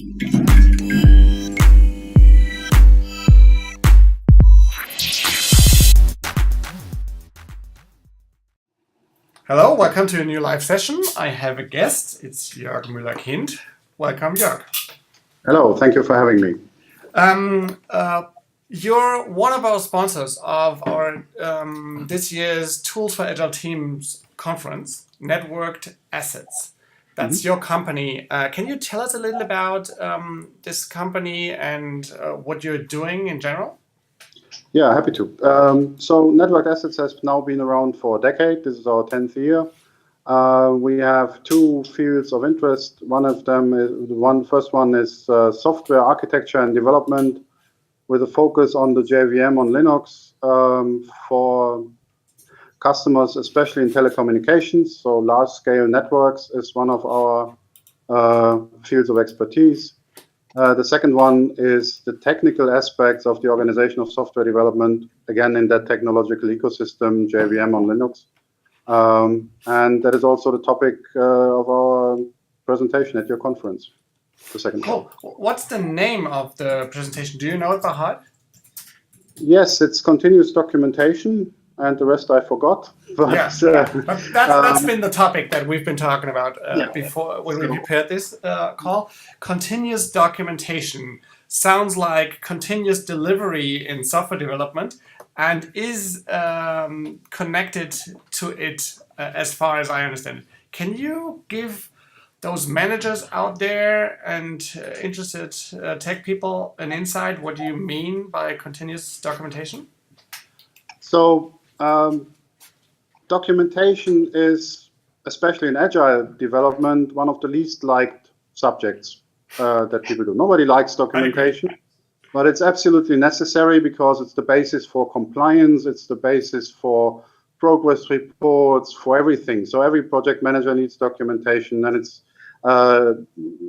Hello, welcome to a new live session. I have a guest. It's Jörg Müller-Kind. Welcome, Jörg. Hello, thank you for having me. You're one of our sponsors of our this year's Tools for Agile Teams conference, NetworkedAssets. That's your company. Can you tell us a little about this company and what you're doing in general? Yeah, happy to. So NetworkedAssets has now been around for a decade. This is our 10th year. We have two fields of interest. One of them is first one is software architecture and development, with a focus on the JVM on Linux for customers, especially in telecommunications. So large-scale networks is one of our fields of expertise. The second one is the technical aspects of the organization of software development, again in that technological ecosystem, JVM on Linux. And that is also the topic of our presentation at your conference, the second one. What's the name of the presentation? Do you know it by heart? Yes, it's continuous documentation, and the rest I forgot. But, but that's been the topic that we've been talking about before when we prepared this call. Continuous documentation sounds like continuous delivery in software development and is connected to it as far as I understand it. Can you give those managers out there and interested tech people an insight? What do you mean by continuous documentation? So documentation is, especially in agile development, one of the least liked subjects that people do. Nobody likes documentation, but it's absolutely necessary because it's the basis for compliance, it's the basis for progress reports, for everything. So every project manager needs documentation, and it's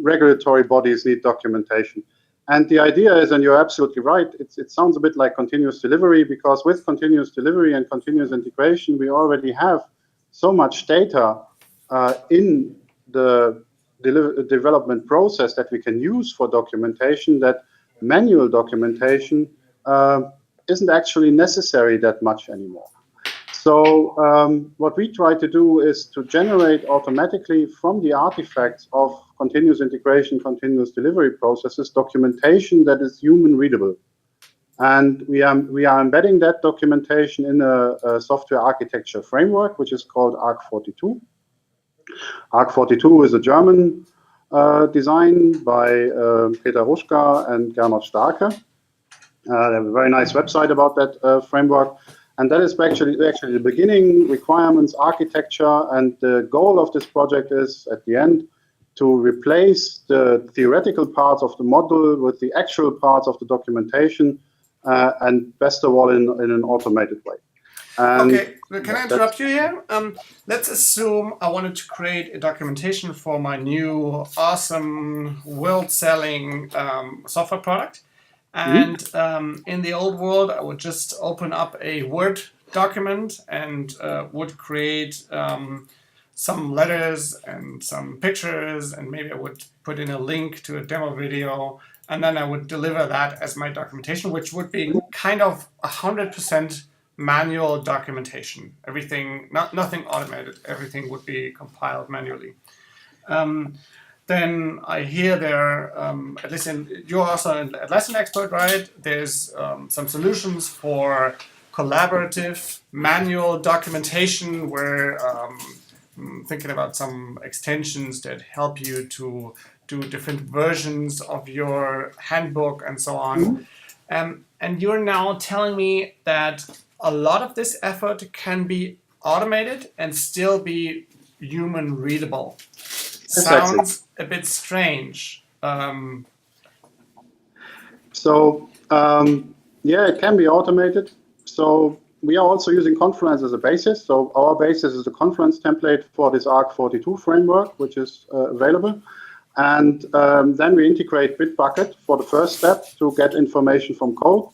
regulatory bodies need documentation. And the idea is, and you're absolutely right, it sounds a bit like continuous delivery, because with continuous delivery and continuous integration, we already have so much data in the development process that we can use for documentation that manual documentation isn't actually necessary that much anymore. So what we try to do is to generate automatically from the artifacts of continuous integration, continuous delivery processes, documentation that is human readable. And we are embedding that documentation in a software architecture framework, which is called ARC42. ARC42 is a German design by Peter Ruschka and Gernot Starke. They have a very nice website about that framework. And that is actually the beginning, requirements, architecture, and the goal of this project is, at the end, to replace the theoretical parts of the model with the actual parts of the documentation, and best of all in an automated way. Okay, can I interrupt you here? Let's assume I wanted to create a documentation for my new awesome world-selling software product. And in the old world, I would just open up a Word document and would create some letters and some pictures, and maybe I would put in a link to a demo video, and then I would deliver that as my documentation, which would be kind of 100% manual documentation. Everything, nothing automated. Everything would be compiled manually. Then I hear there, at least you're also a lesson expert, right? There's some solutions for collaborative manual documentation where thinking about some extensions that help you to do different versions of your handbook and so on. And you're now telling me that a lot of this effort can be automated and still be human readable. Sounds a bit strange. Yeah, it can be automated. So we are also using Confluence as a basis. So our basis is the Confluence template for this ARC42 framework, which is available. And then we integrate Bitbucket for the first step to get information from code.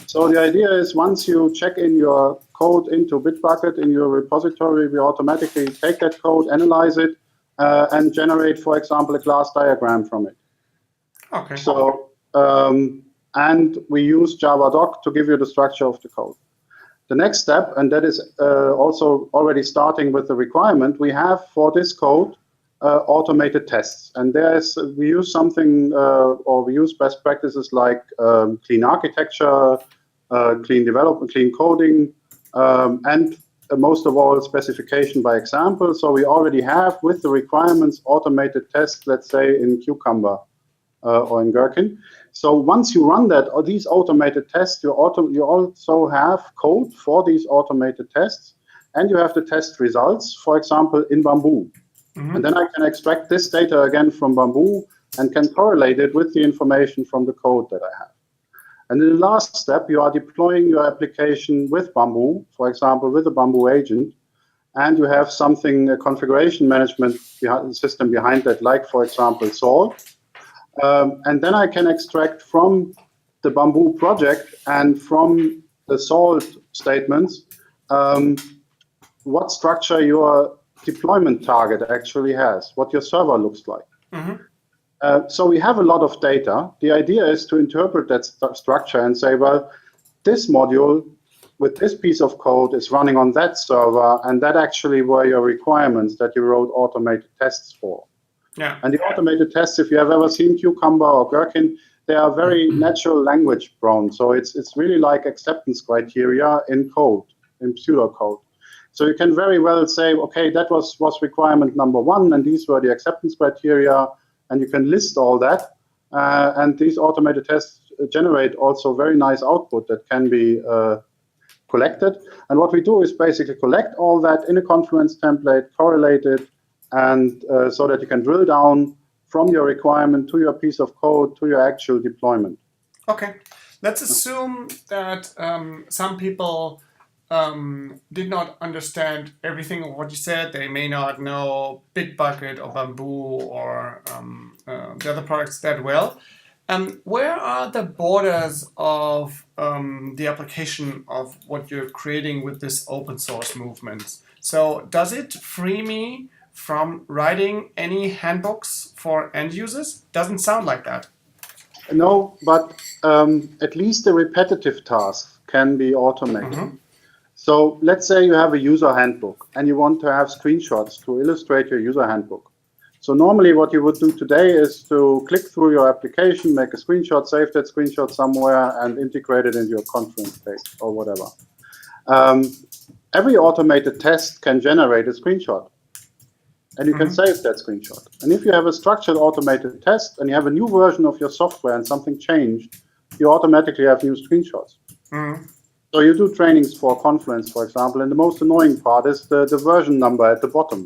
So the idea is once you check in your code into Bitbucket in your repository, we automatically take that code, analyze it, and generate, for example, a class diagram from it. Okay. So, and we use JavaDoc to give you the structure of the code. The next step, and that is also already starting with the requirement, we have for this code automated tests. And we use something, or we use best practices like clean architecture, clean development, clean coding, and most of all, specification by example. So we already have, with the requirements, automated tests, let's say in Cucumber or in Gherkin. So once you run that, or these automated tests, you also have code for these automated tests, and you have the test results, for example, in Bamboo. Mm-hmm. And then I can extract this data again from Bamboo and can correlate it with the information from the code that I have. And in the last step, you are deploying your application with Bamboo, for example, with a Bamboo agent, and you have something, a configuration management system behind that, like, for example, Salt. And then I can extract from the Bamboo project and from the Salt statements what structure your deployment target actually has, what your server looks like. Mm-hmm. So we have a lot of data. The idea is to interpret that structure and say, well, this module with this piece of code is running on that server, and that actually were your requirements that you wrote automated tests for. Yeah. And the automated tests, if you have ever seen Cucumber or Gherkin, they are very natural language prone. So it's really like acceptance criteria in code, in pseudocode. So you can very well say, okay, that was requirement number 1, and these were the acceptance criteria, and you can list all that. And these automated tests generate also very nice output that can be collected. And what we do is basically collect all that in a Confluence template, correlate it, and so that you can drill down from your requirement to your piece of code to your actual deployment. Okay, let's assume that some people did not understand everything of what you said. They may not know Bitbucket or Bamboo or the other products that well. Where are the borders of the application of what you're creating with this open source movement? So does it free me from writing any handbooks for end users? Doesn't sound like that. No, but at least the repetitive tasks can be automated. Mm-hmm. So let's say you have a user handbook and you want to have screenshots to illustrate your user handbook. So normally what you would do today is to click through your application, make a screenshot, save that screenshot somewhere, and integrate it into your Confluence page or whatever. Every automated test can generate a screenshot. And you can save that screenshot. And if you have a structured automated test and you have a new version of your software and something changed, you automatically have new screenshots. Mm. So you do trainings for Confluence, for example, and the most annoying part is the version number at the bottom.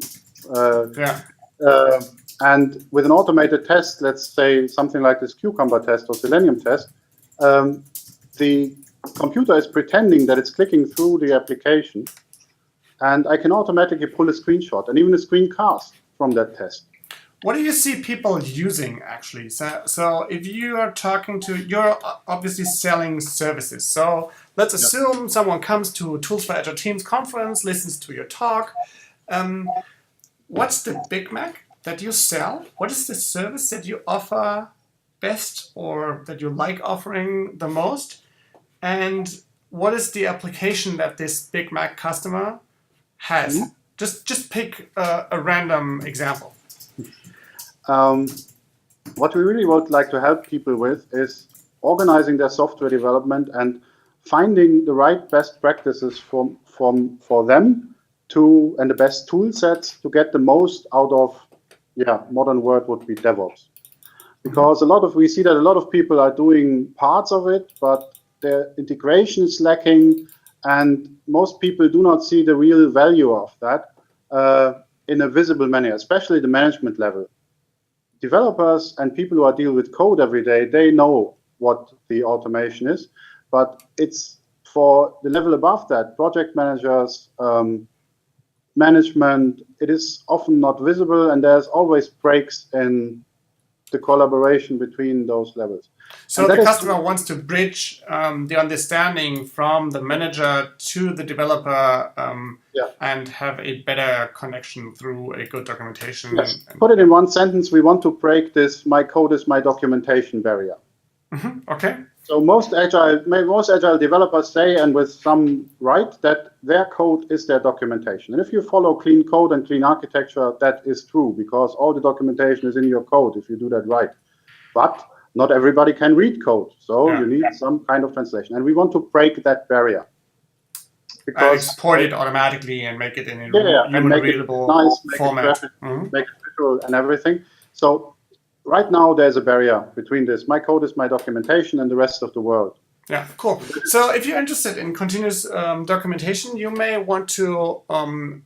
And with an automated test, let's say something like this Cucumber test or Selenium test, the computer is pretending that it's clicking through the application, and I can automatically pull a screenshot and even a screencast from that test. What do you see people using, actually? So if you are you're obviously selling services. So let's assume someone comes to Tools4AgileTeams conference, listens to your talk. What's the Big Mac that you sell? What is the service that you offer best or that you like offering the most? And what is the application that this Big Mac customer has? Mm-hmm. Just pick a random example. What we really would like to help people with is organizing their software development and finding the right best practices for them and the best tool sets to get the most out of, modern word would be DevOps. Because we see that a lot of people are doing parts of it, but their integration is lacking, and most people do not see the real value of that in a visible manner, especially the management level. Developers and people who are dealing with code every day, they know what the automation is, but it's for the level above that, project managers, management, it is often not visible, and there's always breaks in the collaboration between those levels. So the customer wants to bridge the understanding from the manager to the developer and have a better connection through a good documentation. Yes. Put it in one sentence, we want to break this "my code is my documentation" barrier. Okay. So most agile developers say, and with some right, that their code is their documentation. And if you follow clean code and clean architecture, that is true, because all the documentation is in your code if you do that right. But not everybody can read code, so you need some kind of translation. And we want to break that barrier. And export it automatically and make it in a human-readable format. Make it visual and everything. So right now, there's a barrier between this. My code is my documentation and the rest of the world. Yeah, cool. So if you're interested in continuous documentation, you may want to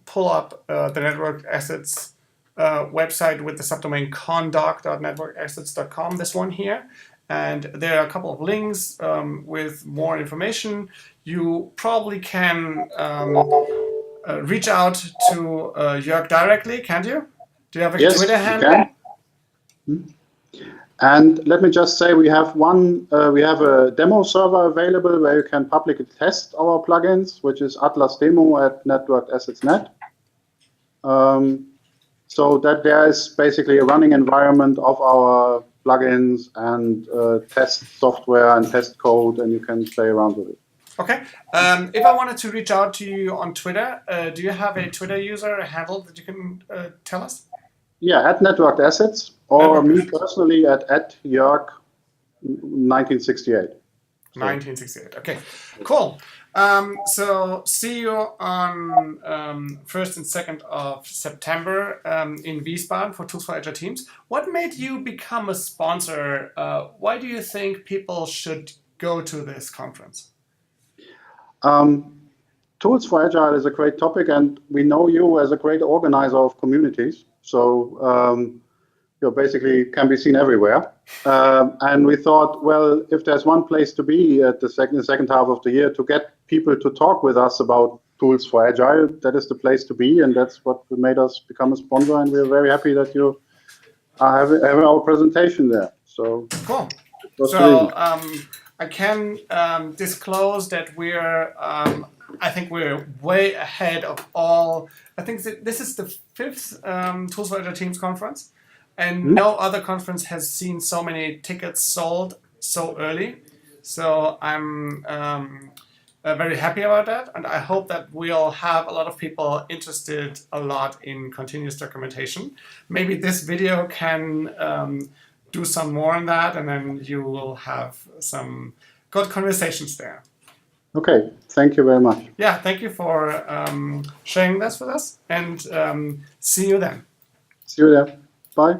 pull up the NetworkedAssets website with the subdomain condoc.networkedassets.com, this one here. And there are a couple of links with more information. You probably can reach out to Jörg directly, can't you? Do you have a Twitter handle? Yes, you can. And let me just say, we have a demo server available where you can publicly test our plugins, which is atlasdemo@networkedassets.net. So that there is basically a running environment of our plugins and test software and test code, and you can play around with it. Okay. If I wanted to reach out to you on Twitter, do you have a Twitter user, a handle that you can tell us? Yeah, @NetworkedAssets, or me personally at Jörg1968. 1968. Okay, cool. So see you on 1st and 2nd of September in Wiesbaden for Tools4AgileTeams. What made you become a sponsor? Why do you think people should go to this conference? Tools4Agile is a great topic, and we know you as a great organizer of communities. So you basically can be seen everywhere. And we thought, well, if there's one place to be at the second half of the year to get people to talk with us about Tools4Agile, that is the place to be, and that's what made us become a sponsor. And we're very happy that you have our presentation there. So cool. So I can disclose that I think we're way ahead of all. I think this is the 5th Tools4AgileTeams conference, and no other conference has seen so many tickets sold so early. So I'm very happy about that, and I hope that we'll have a lot of people interested a lot in continuous documentation. Maybe this video can do some more on that, and then you will have some good conversations there. Okay, thank you very much. Yeah, thank you for sharing this with us, and see you then. See you there. Bye.